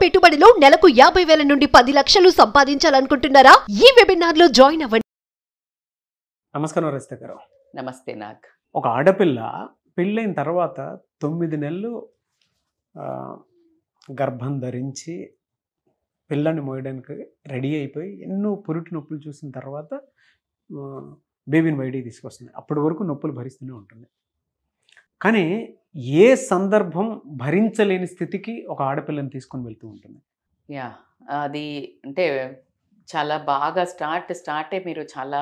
పెట్టుబడిలో నెలకు 50,000 నుండి 10 లక్షలు సంపాదించాలనుకుంటున్నారా? ఈ వెబినార్ లో జాయిన్ అవ్వండి. నమస్కారం రజిత గారు. నమస్తే. నాకు ఒక ఆడపిల్ల పెళ్ళైన తర్వాత 9 నెలలు గర్భం ధరించి పిల్లని మోయడానికి రెడీ అయిపోయి ఎన్నో పురిటి నొప్పులు చూసిన తర్వాత బేబీని బయటికి తీసుకొస్తుంది. అప్పటి వరకు నొప్పులు భరిస్తూనే ఉంటుంది. కానీ ఏ సందర్భం భరించలేని స్థితికి ఒక ఆడపిల్లని తీసుకొని వెళ్తూ ఉంటుంది. అది అంటే చాలా బాగా స్టార్టే మీరు చాలా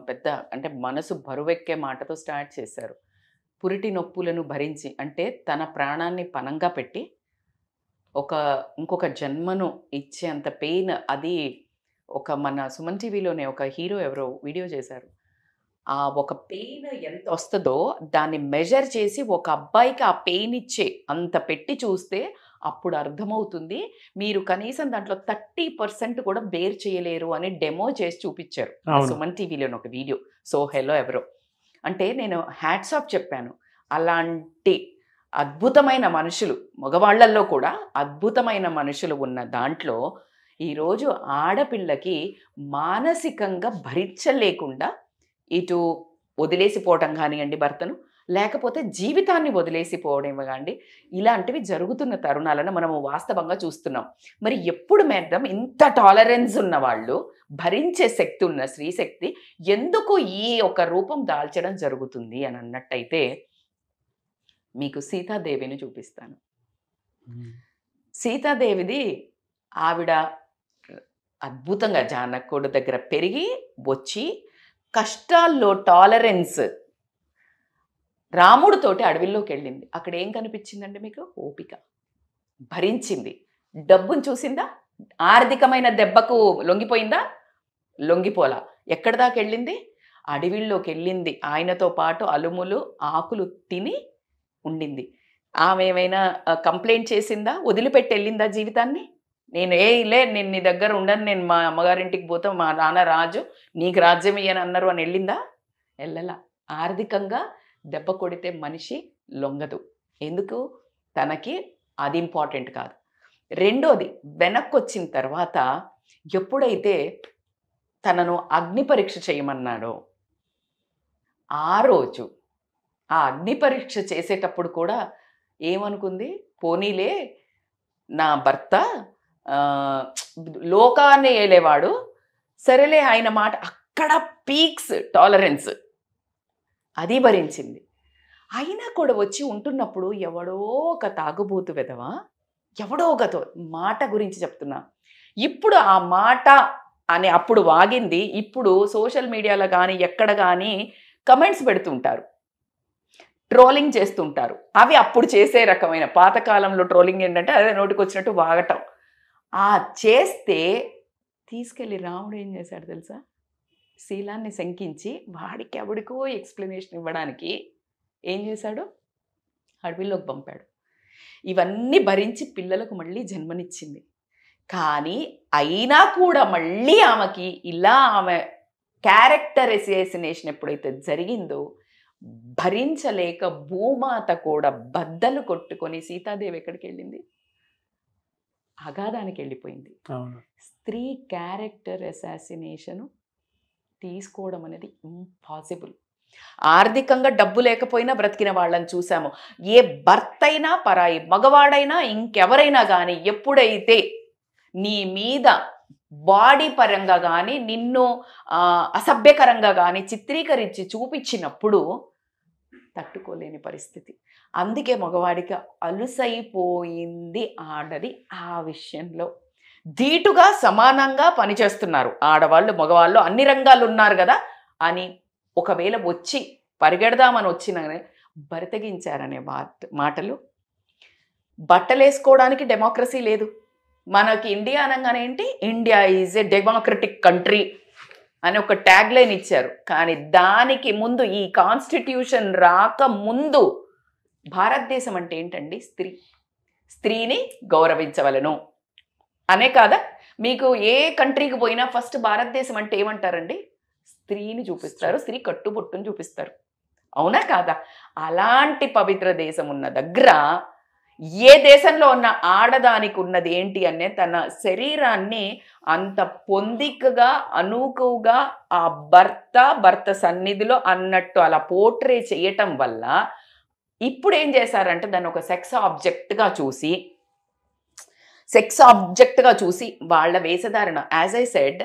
పెద్ద అంటే మనసు బరువెక్కే మాటతో స్టార్ట్ చేశారు. పురిటి నొప్పులను భరించి అంటే తన ప్రాణాన్ని పణంగా పెట్టి ఇంకొక జన్మను ఇచ్చేంత పెయిన్. అది మన సుమన్ టీవీలోనే ఒక హీరో ఎవరో వీడియో చేశారు. ఆ ఒక పెయిన్ ఎంత వస్తుందో దాన్ని మెజర్ చేసి ఒక అబ్బాయికి ఆ పెయిన్ ఇచ్చే అంత పెట్టి చూస్తే అప్పుడు అర్థమవుతుంది మీరు కనీసం దాంట్లో 30% కూడా బేర్ చేయలేరు అని డెమో చేసి చూపించారు సుమన్ టీవీలోని ఒక వీడియో. హెలో ఎవరో అంటే నేను హ్యాట్స్ ఆఫ్ చెప్పాను. అలాంటి అద్భుతమైన మనుషులు మగవాళ్లలో కూడా అద్భుతమైన మనుషులు ఉన్న దాంట్లో ఈరోజు ఆడపిల్లకి మానసికంగా భరించలేకుండా ఇటు వదిలేసిపోవటం కానివ్వండి భర్తను, లేకపోతే జీవితాన్ని వదిలేసిపోవడం కానివ్వండి, ఇలాంటివి జరుగుతున్న తరుణాలను మనము వాస్తవంగా చూస్తున్నాం. మరి ఎప్పుడు మేడం ఇంత టాలరెన్స్ ఉన్న వాళ్ళు, భరించే శక్తి ఉన్న స్త్రీ శక్తి ఎందుకు ఈ ఒక రూపం దాల్చడం జరుగుతుంది అని అన్నట్టయితే మీకు సీతాదేవిని చూపిస్తాను. సీతాదేవిది ఆవిడ అద్భుతంగా జానకుడు దగ్గర పెరిగి వచ్చి కష్టాల్లో టాలరెన్స్ రాముడితోటి అడవిలోకి వెళ్ళింది. అక్కడ ఏం కనిపించిందండి మీకు? ఓపిక. భరించింది. డబ్బును చూసిందా? ఆర్థికమైన దెబ్బకు లొంగిపోయిందా? లొంగిపోలా. ఎక్కడి దాకా వెళ్ళింది? అడవిలోకి వెళ్ళింది. ఆయనతో పాటు అలుములు ఆకులు తిని ఉండింది. ఆమె ఏమైనా కంప్లైంట్ చేసిందా? వదిలిపెట్టి వెళ్ళిందా జీవితాన్ని? నేను నీ దగ్గర ఉండను, నేను మా అమ్మగారింటికి పోతా, మా నాన్న రాజు, నీకు రాజ్యం ఇయ్యని అన్నారు అని వెళ్ళిందా? వెళ్ళలా. ఆర్థికంగా దెబ్బ కొడితే మనిషి లొంగదు. ఎందుకు? తనకి అది ఇంపార్టెంట్ కాదు. రెండోది, వెనక్కి వచ్చిన తర్వాత ఎప్పుడైతే తనను అగ్ని పరీక్ష చేయమన్నాడో ఆ రోజు ఆ అగ్ని పరీక్ష చేసేటప్పుడు కూడా ఏమనుకుంది? పోనీలే నా భర్త లోకాన్ని ఏలేవాడు, సరేలే ఆయన మాట. అక్కడ పీక్స్ టాలరెన్స్ అది భరించింది. అయినా కూడా వచ్చి ఉంటున్నప్పుడు ఎవడో ఒక తాగుబోతు వెదవా, ఎవడో ఒక మాట గురించి చెప్తున్నా. ఇప్పుడు ఆ మాట అని అప్పుడు వాగింది. ఇప్పుడు సోషల్ మీడియాలో కానీ ఎక్కడ కానీ కమెంట్స్ పెడుతుంటారు, ట్రోలింగ్ చేస్తుంటారు. అవి అప్పుడు చేసే రకమైన పాతకాలంలో ట్రోలింగ్ ఏంటంటే అదే నోటికి వచ్చినట్టు వాగటం. ఆ చేస్తే తీసుకెళ్ళి రాముడు ఏం చేశాడు తెలుసా? శీలాన్ని శంకించి వాడికి ఎవడికో ఎక్స్ప్లెనేషన్ ఇవ్వడానికి ఏం చేశాడు? అడవిలోకి పంపాడు. ఇవన్నీ భరించి పిల్లలకు మళ్ళీ జన్మనిచ్చింది. కానీ అయినా కూడా మళ్ళీ ఆమెకి ఇలా ఆమె క్యారెక్టర్ అసాసినేషన్ ఎప్పుడైతే జరిగిందో భరించలేక భూమాత కూడా బద్దలు కొట్టుకొని సీతాదేవి ఎక్కడికి వెళ్ళింది? అగాధానికి వెళ్ళిపోయింది. స్త్రీ క్యారెక్టర్ అసాసినేషన్ తీసుకోవడం అనేది ఇంపాసిబుల్. ఆర్థికంగా డబ్బు లేకపోయినా బ్రతికిన వాళ్ళని చూసాము. ఏ భర్త అయినా పరాయి మగవాడైనా ఇంకెవరైనా కానీ ఎప్పుడైతే నీ మీద బాడీ పరంగా కానీ నిన్ను అసభ్యకరంగా కానీ చిత్రీకరించి చూపించినప్పుడు తట్టుకోలేని పరిస్థితి. అందుకే మగవాడికి అలుసైపోయింది ఆడది. ఆ విషయంలో ధీటుగా సమానంగా పనిచేస్తున్నారు ఆడవాళ్ళు మగవాళ్ళు, అన్ని రంగాలు ఉన్నారు కదా అని ఒకవేళ వచ్చి పరిగెడదామని వచ్చిన బరితెగించారనే మాటలు. బట్టలేసుకోవడానికి డెమోక్రసీ లేదు. మనకి ఇండియా అనగానే ఏంటి? India is a democratic country అని ఒక ట్యాగ్ లైన్ ఇచ్చారు. కానీ దానికి ముందు ఈ కాన్స్టిట్యూషన్ రాక ముందు భారతదేశం అంటే ఏంటండి? స్త్రీని గౌరవించవలను అనే కాదా? మీకు ఏ కంట్రీకి పోయినా ఫస్ట్ భారతదేశం అంటే ఏమంటారండి? స్త్రీని చూపిస్తారు, స్త్రీ కట్టుబొట్టును చూపిస్తారు. అవునా కాదా? అలాంటి పవిత్ర దేశం ఉన్న దగ్గర ఏ దేశంలో ఉన్న ఆడదానికి ఉన్నది ఏంటి అనే తన శరీరాన్ని అంత పొందికగా అనూకుగా ఆ భర్త సన్నిధిలో అన్నట్టు అలా పోర్ట్రే చేయటం వల్ల ఇప్పుడు ఏం చేశారంటే దాన్ని ఒక సెక్స్ ఆబ్జెక్ట్గా చూసి వాళ్ళ వేషధారణ. యాజ్ ఐ సెడ్,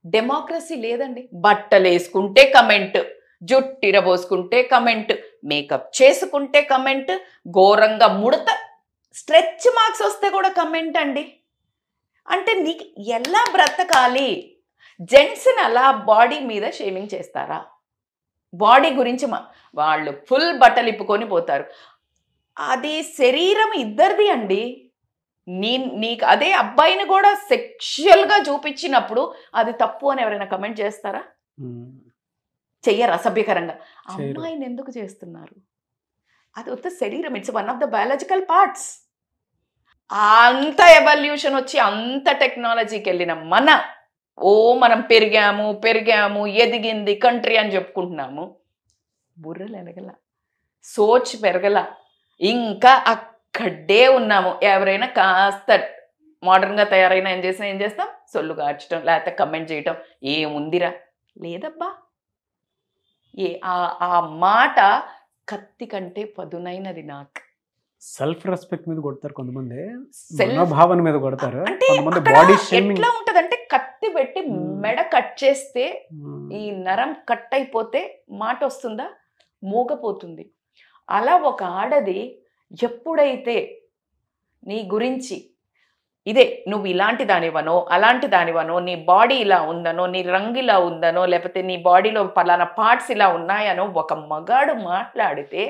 డెమోక్రసీ లేదండి. బట్టలు వేసుకుంటే కమెంట్, జుట్టిరబోసుకుంటే కమెంట్, మేకప్ చేసుకుంటే కమెంట్, ఘోరంగా ముడత స్ట్రెచ్ మార్క్స్ వస్తే కూడా కమెంట్ అండి. అంటే నీకు ఎలా బ్రతకాలి? జెంట్స్ని అలా బాడీ మీద షేమింగ్ చేస్తారా? బాడీ గురించి వాళ్ళు ఫుల్ బట్టలు ఇప్పుకొని పోతారు. అది శరీరం ఇద్దరిది అండి. నీకు అదే అబ్బాయిని కూడా సెక్షువల్గా చూపించినప్పుడు అది తప్పు అని ఎవరైనా కమెంట్ చేస్తారా? చెయ్యరు. అసభ్యకరంగా అమ్మాయిని ఎందుకు చేస్తున్నారు? అది ఉత్త శరీరం, it's one of the biological parts. అంత ఎవల్యూషన్ వచ్చి అంత టెక్నాలజీకి వెళ్ళిన మనం పెరిగాము ఎదిగింది కంట్రీ అని చెప్పుకుంటున్నాము. బుర్రలు ఎదగల, సోచ్ పెరగల, ఇంకా అక్కడే ఉన్నాము. ఎవరైనా కాస్త మోడర్న్గా తయారైనా ఏం చేస్తాం? సొల్లు కార్చడం, లేకపోతే కమెంట్ చేయటం. ఏముందిరా? లేదబ్బా. ఆ మాట కత్తి కంటే పదునైనది. నాకు సెల్ఫ్ రెస్పెక్ట్ మీద కొడతారు కొంతమంది, భావన మీద కొడతారు. అంటే ఎట్లా ఉంటదంటే కత్తి పెట్టి మెడ కట్ చేస్తే ఈ నరం కట్ అయిపోతే మాట వస్తుందా? మూగపోతుంది. అలా ఒక ఆడది ఎప్పుడైతే నీ గురించి ఇదే నువ్వు ఇలాంటి దానివనో అలాంటి దానివనో, నీ బాడీ ఇలా ఉందనో, నీ రంగు ఇలా ఉందనో, లేకపోతే నీ బాడీలో పలానా పార్ట్స్ ఇలా ఉన్నాయనో ఒక మగాడు మాట్లాడితే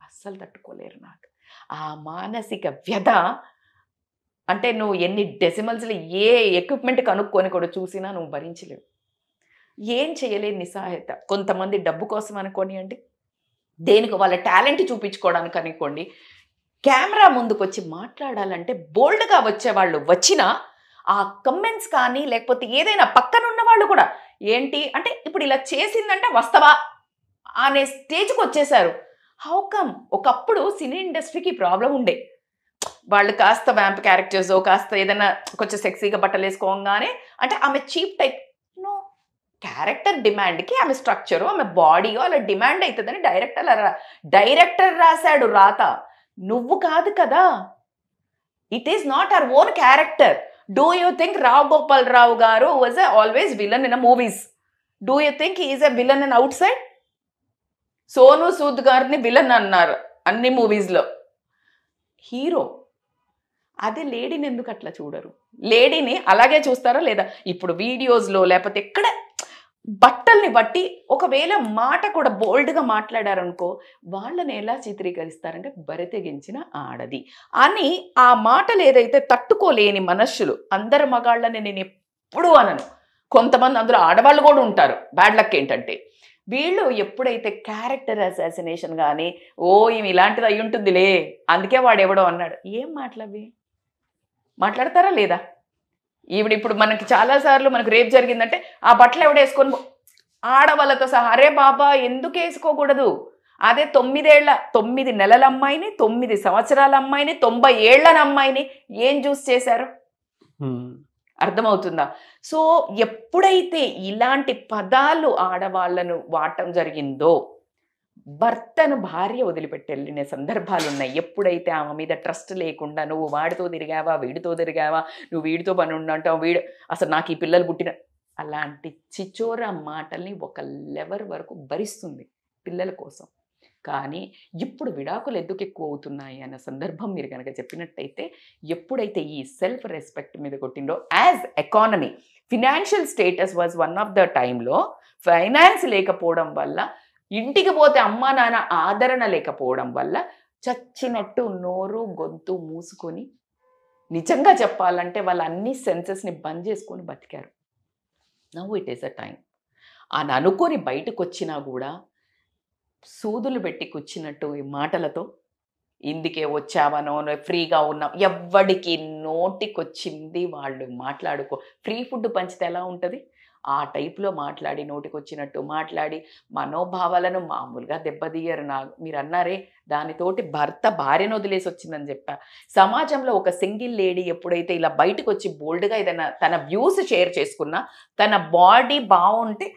అస్సలు తట్టుకోలేరు. నాకు ఆ మానసిక వ్యధ అంటే నువ్వు ఎన్ని డెసిమల్స్లో ఏ ఎక్విప్మెంట్ కనుక్కొని కూడా చూసినా నువ్వు భరించలేవు. ఏం చేయలేని నిస్సహాయత. కొంతమంది డబ్బు కోసం అనుకోనియండి, దేనికి వాళ్ళ టాలెంట్ చూపించుకోవడానికి అనుకోండి, కెమెరా ముందుకు వచ్చి మాట్లాడాలంటే బోల్డ్గా వచ్చేవాళ్ళు వచ్చినా ఆ కమెంట్స్ కానీ లేకపోతే ఏదైనా పక్కనున్న వాళ్ళు కూడా ఏంటి అంటే ఇప్పుడు ఇలా చేసిందంటే వస్తావా అనే స్టేజ్కి వచ్చేసారు. How come? ఒకప్పుడు సినీ ఇండస్ట్రీకి ప్రాబ్లం ఉండే. వాళ్ళు కాస్త వ్యాంప్ క్యారెక్టర్స్, కాస్త ఏదైనా కొంచెం సెక్సీగా బట్టలు వేసుకోగానే అంటే ఆమె చీప్ టైప్. నో, క్యారెక్టర్ డిమాండ్కి ఆమె స్ట్రక్చరు, ఆమె బాడీయో అలా డిమాండ్ అవుతుందని డైరెక్టర్ రాశాడు రాత, నువ్వు కాదు కదా. It is not our own character. Do you think Rao Gopal Rao గారు was always villain in movies? Do you think is a villain in outside? Sonu Sood గారిని విలన్ అన్నారు అన్ని మూవీస్లో, హీరో. అదే లేడీని ఎందుకు అట్లా చూడరు? లేడీని అలాగే చూస్తారా లేదా? ఇప్పుడు వీడియోస్లో లేకపోతే ఎక్కడ బట్టల్ని బట్టి ఒకవేళ మాట కూడా బోల్డ్గా మాట్లాడారనుకో, వాళ్ళని ఎలా చిత్రీకరిస్తారంటే బరితెగించిన ఆడది అని. ఆ మాటలు ఏదైతే తట్టుకోలేని మనుషులు, అందరు మగాళ్ళని నేను ఎప్పుడూ అనను, కొంతమంది అందులో ఆడవాళ్ళు కూడా ఉంటారు. బ్యాడ్ లక్ ఏంటంటే వీళ్ళు ఎప్పుడైతే క్యారెక్టర్ అసాసినేషన్ కానీ ఈమె ఇలాంటిది అయి ఉంటుందిలే అందుకే వాడు ఎవడో అన్నాడు, ఏం మాటలవి మాట్లాడతారా లేదా? ఇప్పుడు మనకి చాలాసార్లు మనకు రేప్ జరిగిందంటే ఆ బట్టలు ఎవడ వేసుకొని ఆడవాళ్ళతో సహా, అరే బాబా ఎందుకు వేసుకోకూడదు? అదే 9 నెలల అమ్మాయిని, 9 సంవత్సరాల అమ్మాయిని, 90 ఏళ్ల అమ్మాయిని ఏం చూస్ చేశారు? అర్థమవుతుందా? సో ఎప్పుడైతే ఇలాంటి పదాలు ఆడవాళ్ళను వాడటం జరిగిందో, భర్తను భార్య వదిలిపెట్టి వెళ్ళిన సందర్భాలు ఉన్నాయి. ఎప్పుడైతే ఆమె మీద ట్రస్ట్ లేకుండా నువ్వు వాడితో తిరిగావా, వీడితో తిరిగావా, నువ్వు వీడితో పని ఉండంటావు, అసలు నాకు ఈ పిల్లలు పుట్టిన, అలాంటి చిచోర మాటల్ని ఒక లెవెల్ వరకు భరిస్తుంది పిల్లల కోసం. కానీ ఇప్పుడు విడాకులు ఎందుకు ఎక్కువ అవుతున్నాయి అన్న సందర్భం మీరు కనుక చెప్పినట్టయితే, ఎప్పుడైతే ఈ సెల్ఫ్ రెస్పెక్ట్ మీద కొట్టిండో, as economy financial status was one of the టైంలో ఫైనాన్స్ లేకపోవడం వల్ల, ఇంటికి పోతే అమ్మా నాన్న ఆదరణ లేకపోవడం వల్ల చచ్చినట్టు నోరు గొంతు మూసుకొని, నిజంగా చెప్పాలంటే వాళ్ళ అన్ని సెన్సెస్ని బంద్ చేసుకొని బతికారు. Now it is a time అని అనుకొని బయటకు వచ్చినా కూడా సూదులు పెట్టి కూర్చున్నట్టు ఈ మాటలతో ఇందుకే వచ్చావనో, ఫ్రీగా ఉన్నాం, ఎవ్వడికి నోటికొచ్చింది వాళ్ళు మాట్లాడుకో. ఫ్రీ ఫుడ్ పంచితే ఎలా ఉంటుంది? ఆ టైప్లో మాట్లాడి నోటికొచ్చినట్టు మాట్లాడి మనోభావాలను మామూలుగా దెబ్బతీయరు. మీరు అన్నారే దానితోటి భార్యను వదిలేసి వచ్చిందని చెప్పా. సమాజంలో ఒక సింగిల్ లేడీ ఎప్పుడైతే ఇలా బయటకు వచ్చి బోల్డ్గా ఏదైనా తన వ్యూస్ షేర్ చేసుకున్నా, తన బాడీ బాగుంటే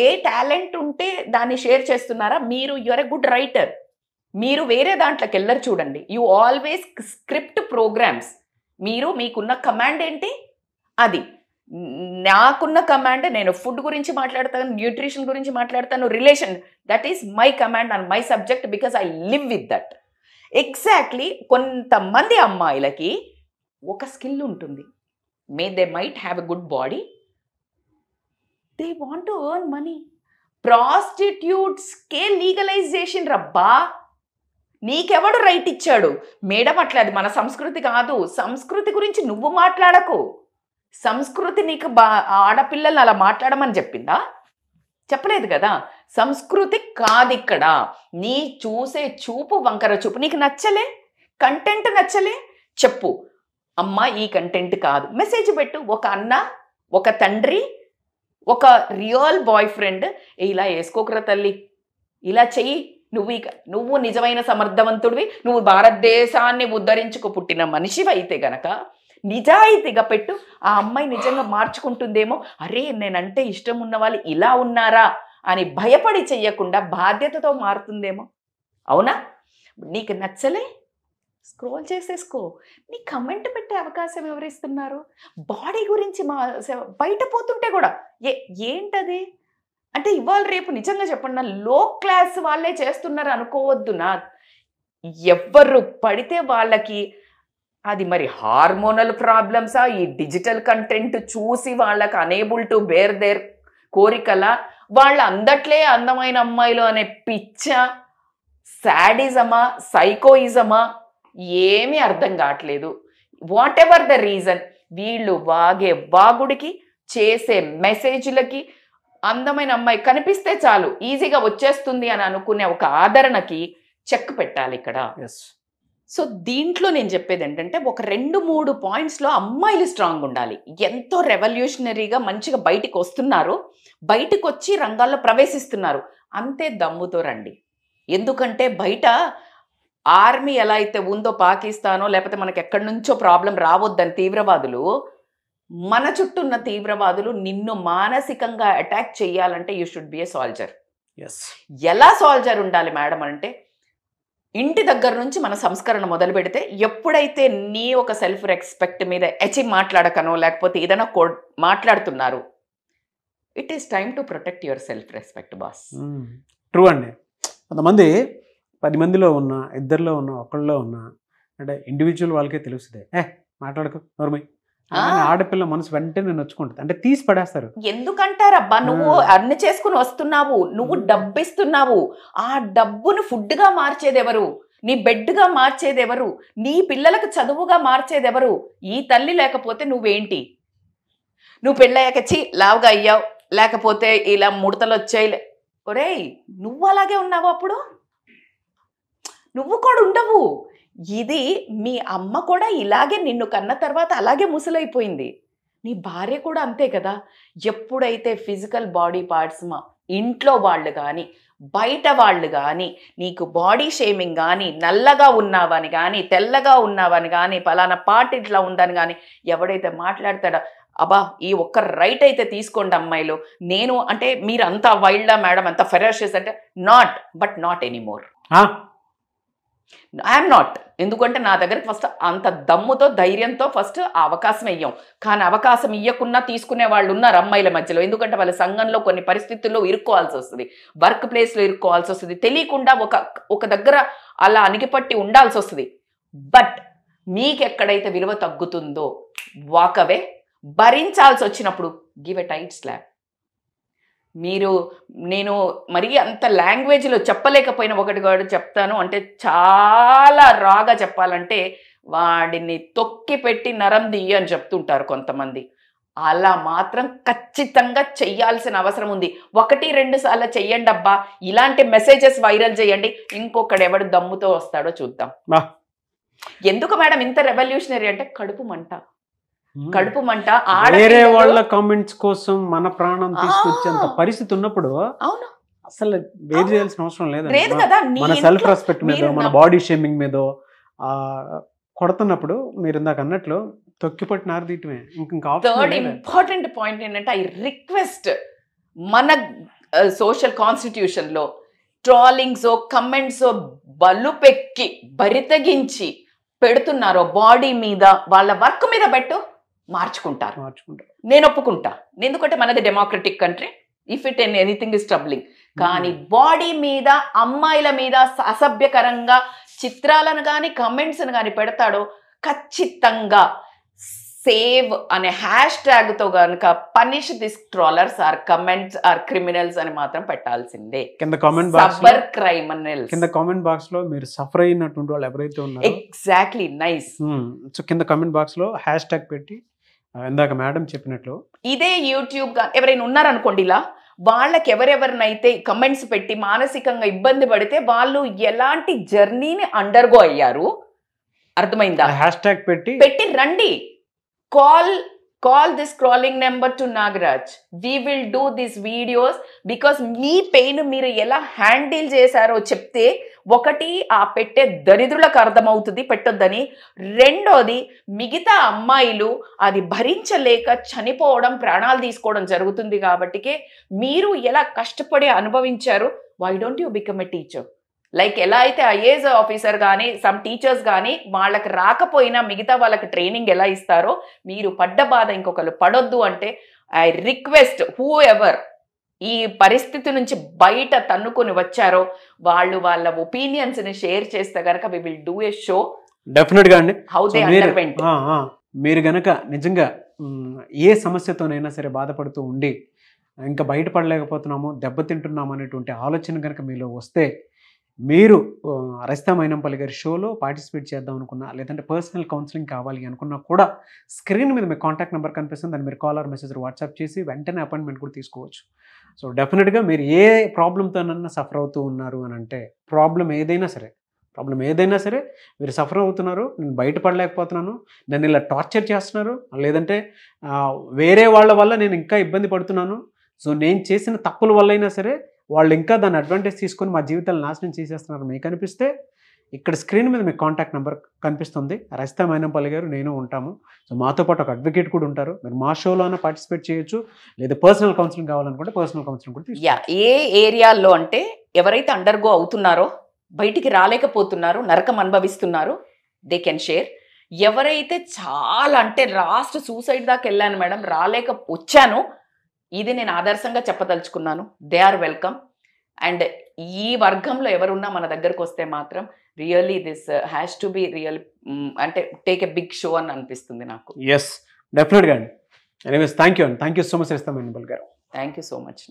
ఏ టాలెంట్ ఉంటే దాన్ని షేర్ చేస్తున్నారా? మీరు యువర్ ఎ గుడ్ రైటర్, మీరు వేరే దాంట్లోకి వెళ్ళరు చూడండి. You always script programs. మీకున్న కమాండ్ ఏంటి? అది. నాకున్న కమాండ్, నేను ఫుడ్ గురించి మాట్లాడతాను, న్యూట్రిషన్ గురించి మాట్లాడతాను, relation, that is my command and my subject because I live with that. Exactly కొంతమంది అమ్మాయిలకి ఒక స్కిల్ ఉంటుంది. They might have a good body, they want to earn money. ప్రాస్టిట్యూట్స్కే లీగలైజేషన్ రబ్బా. నీకెవడు రైట్ ఇచ్చాడు? మేడం అట్లా, అది మన సంస్కృతి కాదు. సంస్కృతి గురించి నువ్వు మాట్లాడకు. సంస్కృతి నీకు ఆడపిల్లల్ని అలా మాట్లాడమని చెప్పిందా? చెప్పలేదు కదా. సంస్కృతి కాదు ఇక్కడ. నీ చూసే చూపు వంకర చూపు. నీకు నచ్చలే, కంటెంట్ నచ్చలే, చెప్పు అమ్మా ఈ కంటెంట్ కాదు. మెసేజ్ పెట్టు. ఒక అన్న, ఒక తండ్రి, ఒక రియల్ బాయ్ ఫ్రెండ్, ఇలా వేసుకోకురా తల్లి, ఇలా చెయ్యి, నువ్వు నిజమైన సమర్థవంతుడివి, నువ్వు భారతదేశాన్ని ఉద్ధరించుకు పుట్టిన మనిషివి అయితే గనక నిజాయితీగా పెట్టు. ఆ అమ్మాయి నిజంగా మార్చుకుంటుందేమో, అరే నేనంటే ఇష్టం ఉన్న వాళ్ళు ఇలా ఉన్నారా అని భయపడి చెయ్యకుండా బాధ్యతతో మారుతుందేమో. అవునా? నీకు నచ్చలే, స్క్రోల్ చేసేసుకో. నీ కమెంట్ పెట్టే అవకాశం ఎవరిస్తున్నారు? బాడీ గురించి బయట పోతుంటే కూడా ఏంటది అంటే, ఇవాళ రేపు నిజంగా చెప్పండి, లో క్లాస్ వాళ్ళే చేస్తున్నారు అనుకోవద్దు. ఎవ్వరు పడితే వాళ్ళకి అది మరి హార్మోనల్ ప్రాబ్లమ్సా, ఈ డిజిటల్ కంటెంట్ చూసి వాళ్ళకి అనేబుల్ టు బేర్ దేర్ కోరికల, వాళ్ళ అందట్లే అందమైన అమ్మాయిలు అనే పిచ్చ, సాడిజమా, సైకోయిజమా, ఏమీ అర్థం కావట్లేదు. వాట్ ఎవర్ ద రీజన్, వీళ్ళు వాగే వాగుడికి, చేసే మెసేజ్లకి, అందమైన అమ్మాయి కనిపిస్తే చాలు ఈజీగా వచ్చేస్తుంది అని అనుకునే ఒక ఆదరణకి చెక్ పెట్టాలి ఇక్కడ. సో దీంట్లో నేను చెప్పేది ఏంటంటే, ఒక 2-3 పాయింట్స్లో అమ్మాయిలు స్ట్రాంగ్ ఉండాలి. ఎంతో రెవల్యూషనరీగా మంచిగా బయటికి వస్తున్నారు, బయటకు వచ్చి రంగాల్లో ప్రవేశిస్తున్నారు, అంతే దమ్ముతో రండి. ఎందుకంటే బయట ఆర్మీ ఎలా అయితే ఉందో, పాకిస్తానో లేకపోతే మనకి ఎక్కడి నుంచో ప్రాబ్లం రావద్దని తీవ్రవాదులు, మన చుట్టూ ఉన్న తీవ్రవాదులు నిన్ను మానసికంగా అటాక్ చేయాలంటే you should be A soldier. ఎలా సోల్జర్ ఉండాలి మేడం అంటే, ఇంటి దగ్గర నుంచి మన సంస్కరణ మొదలు పెడితే, ఎప్పుడైతే నీ ఒక సెల్ఫ్ రెస్పెక్ట్ మీద మాట్లాడకనో లేకపోతే ఏదైనా మాట్లాడుతున్నారు, it is time to protect your self respect boss. True అండి. కొంతమంది 10 మందిలో ఉన్నా, ఇద్దరిలో ఉన్నా, ఒకళ్ళలో ఉన్నా, అంటే ఇండివిజువల్ వాళ్ళకే తెలుస్తుంది, మాట్లాడకు నోర్మై, ఆడపిల్ల మనసు వెంటనే నొచ్చుకుంటుంది, అంటే తీసి పడేస్తారు. ఎందుకంటారబ్బా, నువ్వు అన్ని చేసుకుని వస్తున్నావు, నువ్వు డబ్బు ఇస్తున్నావు, ఆ డబ్బును ఫుడ్గా మార్చేది ఎవరు? నీ బెడ్గా మార్చేది ఎవరు? నీ పిల్లలకు చదువుగా మార్చేది ఎవరు? ఈ తల్లి లేకపోతే నువ్వేంటి? నువ్వు పెళ్ళయ్యాక లావుగా అయ్యావు, లేకపోతే ఇలా ముడతలు వచ్చాయి, ఒరేయ్ నువ్వు అలాగే ఉన్నావు, అప్పుడు నువ్వు కూడా ఉండవు. ఇది మీ అమ్మ కూడా ఇలాగే నిన్ను కన్న తర్వాత అలాగే ముసలైపోయింది. నీ భార్య కూడా అంతే కదా. ఎప్పుడైతే ఫిజికల్ బాడీ పార్ట్స్ ఇంట్లో వాళ్ళు కానీ బయట వాళ్ళు కానీ నీకు బాడీ షేమింగ్ కానీ, నల్లగా ఉన్నావని కానీ, తెల్లగా ఉన్నావని కానీ, పలానా పార్ట్ ఇట్లా ఉందని కానీ ఎవడైతే మాట్లాడతాడో, అబ్బా ఈ ఒక్క రైట్ అయితే తీసుకోండి అమ్మాయిలు. నేను అంటే మీరు అంతా వైల్డా మేడం, అంత ఫెరాషియస్ అంటే, నాట్ ఎనీమోర్. I'm not. ఎందుకంటే నా దగ్గరికి ఫస్ట్ అంత దమ్ముతో, ధైర్యంతో ఫస్ట్ ఆ అవకాశం ఇయ్యం. కానీ అవకాశం ఇవ్వకున్నా తీసుకునే వాళ్ళు ఉన్నారు అమ్మాయిల మధ్యలో. ఎందుకంటే వాళ్ళ సంఘంలో కొన్ని పరిస్థితుల్లో ఇరుక్కోవాల్సి వస్తుంది, వర్క్ ప్లేస్లో ఇరుక్కోవాల్సి వస్తుంది, తెలియకుండా ఒక దగ్గర అలా అణిగిపట్టి ఉండాల్సి వస్తుంది. బట్ మీకెక్కడైతే విలువ తగ్గుతుందో వాకవే. భరించాల్సి వచ్చినప్పుడు గివ్ ఎ టైట్ స్లాప్. నేను మరీ అంత లాంగ్వేజ్లో చెప్పలేకపోయిన ఒకటి కూడా చెప్తాను, అంటే చాలా రాగా చెప్పాలంటే, వాడిని తొక్కి పెట్టి నరం దియ్యి అని చెప్తుంటారు కొంతమంది. అలా మాత్రం ఖచ్చితంగా చెయ్యాల్సిన అవసరం ఉంది. 1-2 సార్లు చెయ్యండి అబ్బా, ఇలాంటి మెసేజెస్ వైరల్ చేయండి, ఇంకొకడు ఎవడు దమ్ముతో వస్తాడో చూద్దాం. ఎందుకు మేడం ఇంత రెవల్యూషనరీ అంటే, కడుపు మంట. కడుపు మంట వేరే వాళ్ళ కామెంట్స్ కోసం మన ప్రాణం తీసుకొచ్చేంత పరిస్థితి ఉన్నప్పుడు అవును అసలు వేరు చేయాల్సిన అవసరం లేదు లేదు. కదా మన సెల్ఫ్ రెస్పెక్ట్ మీద, మన బాడీ షేమింగ్ మీద కొడుతున్నప్పుడు మీరు ఇందాక అన్నట్లు తొక్కిపట్టి నారదీయటమే. ఇంకా థర్డ్ ఇంపార్టెంట్ పాయింట్ ఏంటంటే ఐ రిక్వెస్ట్ మన సోషల్ కాన్స్టిట్యూషన్ లో ట్రాలింగ్స్ కమెంట్స్ బలుపెక్కి బరితగించి పెడుతున్నారో బాడీ మీద వాళ్ళ వర్క్ మీద పెట్టు మార్చుకుంటారు. నేను ఒప్పుకుంటా, ఎందుకంటే మనది democratic country. If it anything is troubling. కానీ బాడీ మీద అమ్మాయిల మీద అసభ్యకరంగా చిత్రాలను కానీ కమెంట్స్ని కానీ పెడతాడో ఖచ్చితంగా సేవ్ అనే హ్యాష్ ట్యాగ్ తో కనుక punish this trollers are comments are criminals అని మాత్రం పెట్టాల్సిందే. కింద కామెంట్ బాక్స్ సబర్ క్రిమినల్స్ కింద కామెంట్ బాక్స్ లో మీరు సఫర్ అయినటువంటి వాళ్ళు ఎవరైతే ఉన్నారో ఎగ్జాక్ట్లీ నైస్. సో కింద కామెంట్ బాక్స్ లో హ్యాష్ ట్యాగ్ పెట్టి ఇందాక మేడం చెప్పినట్లు ఇదే యూట్యూబ్ ఎవరైనా ఉన్నారనుకోండి ఇలా వాళ్ళకి ఎవరెవరినైతే కమెంట్స్ పెట్టి మానసికంగా ఇబ్బంది పడితే వాళ్ళు ఎలాంటి జర్నీని అండర్గో అయ్యారు అర్థమైందా? హ్యాష్ ట్యాగ్ పెట్టి రండి. Call this crawling number to Nagaraj. We will do this videos because me pain మీరు ఎలా హ్యాండిల్ చేశారో చెప్తే ఒకటి ఆ పెట్టే దరిద్రులకు అర్థమవుతుంది పెట్టొద్దని, రెండోది మిగతా అమ్మాయిలు అది భరించలేక చనిపోవడం ప్రాణాలు తీసుకోవడం జరుగుతుంది. కాబట్టికే మీరు ఎలా కష్టపడి అనుభవించారు, why don't you become a teacher? Like ఎలా అయితే ఐఏఎస్ ఆఫీసర్ కానీ సమ్ టీచర్స్ కానీ వాళ్ళకి రాకపోయినా మిగతా వాళ్ళకి ట్రైనింగ్ ఎలా ఇస్తారో మీరు పడ్డ బాధ ఇంకొకరు పడొద్దు అంటే ఐ రిక్వెస్ట్ హూ ఎవర్ ఈ పరిస్థితి నుంచి బయట తన్నుకొని వచ్చారో వాళ్ళు వాళ్ళ ఒపీనియన్స్ ని షేర్ చేస్తే గనక we will do a show definite గా అండి. How they underwent. మీరు గనక నిజంగా ఏ సమస్యతోనైనా సరే బాధపడుతూ ఉండి ఇంకా బయటపడలేకపోతున్నాము, దెబ్బతింటున్నాము అనేటువంటి ఆలోచన కనుక మీలో వస్తే మీరు రజితా మైనంపల్లి గారి షోలో పార్టిసిపేట్ చేద్దాం అనుకున్నా, లేదంటే పర్సనల్ కౌన్సిలింగ్ కావాలి అనుకున్నా కూడా స్క్రీన్ మీద మీ కాంటాక్ట్ నెంబర్ కనిపిస్తుంది. దాన్ని మీరు కాల్ ఆర్ మెసేజ్ వాట్సాప్ చేసి వెంటనే అపాయింట్మెంట్ కూడా తీసుకోవచ్చు. సో డెఫినెట్గా మీరు ఏ ప్రాబ్లంతోనన్నా సఫర్ అవుతూ ఉన్నారు అని అంటే ప్రాబ్లం ఏదైనా సరే మీరు సఫర్ అవుతున్నారు, నేను బయటపడలేకపోతున్నాను, నన్ను ఇలా టార్చర్ చేస్తున్నారు, లేదంటే వేరే వాళ్ళ వల్ల నేను ఇంకా ఇబ్బంది పడుతున్నాను, సో నేను చేసిన తప్పుల వల్ల అయినా సరే వాళ్ళు ఇంకా దాన్ని అడ్వాంటేజ్ తీసుకొని మా జీవితాలు నాశనం చేసేస్తున్నారు మీకు అనిపిస్తే ఇక్కడ స్క్రీన్ మీద మీకు కాంటాక్ట్ నెంబర్ కనిపిస్తుంది. రజితా మైనంపల్లి గారు నేను ఉంటాము. సో మాతో పాటు ఒక అడ్వకేట్ కూడా ఉంటారు. మీరు మా షోలోనే పార్టిసిపేట్ చేయొచ్చు, లేదా పర్సనల్ కౌన్సిలింగ్ కావాలనుకుంటే పర్సనల్ కౌన్సిలింగ్ కూడా ఏ ఏరియాల్లో అంటే ఎవరైతే అండర్గో అవుతున్నారో బయటికి రాలేకపోతున్నారు, నరకం అనుభవిస్తున్నారు, దే కెన్ షేర్. ఎవరైతే చాలా అంటే లాస్ట్ సూసైడ్ దాకా వెళ్ళాను మేడం, వచ్చాను, ఇది నేను ఆదర్శంగా చెప్పదలుచుకున్నాను. They are welcome. అండ్ ఈ వర్గంలో ఎవరున్నా మన దగ్గరకు వస్తే మాత్రం really this has to be real అంటే టేక్ ఎ బిగ్ షో అని అనిపిస్తుంది నాకు. ఎస్ డెఫినెట్గా అండి. Anyways thank you so much Rajitha Mynampally గారు. Thank you so much.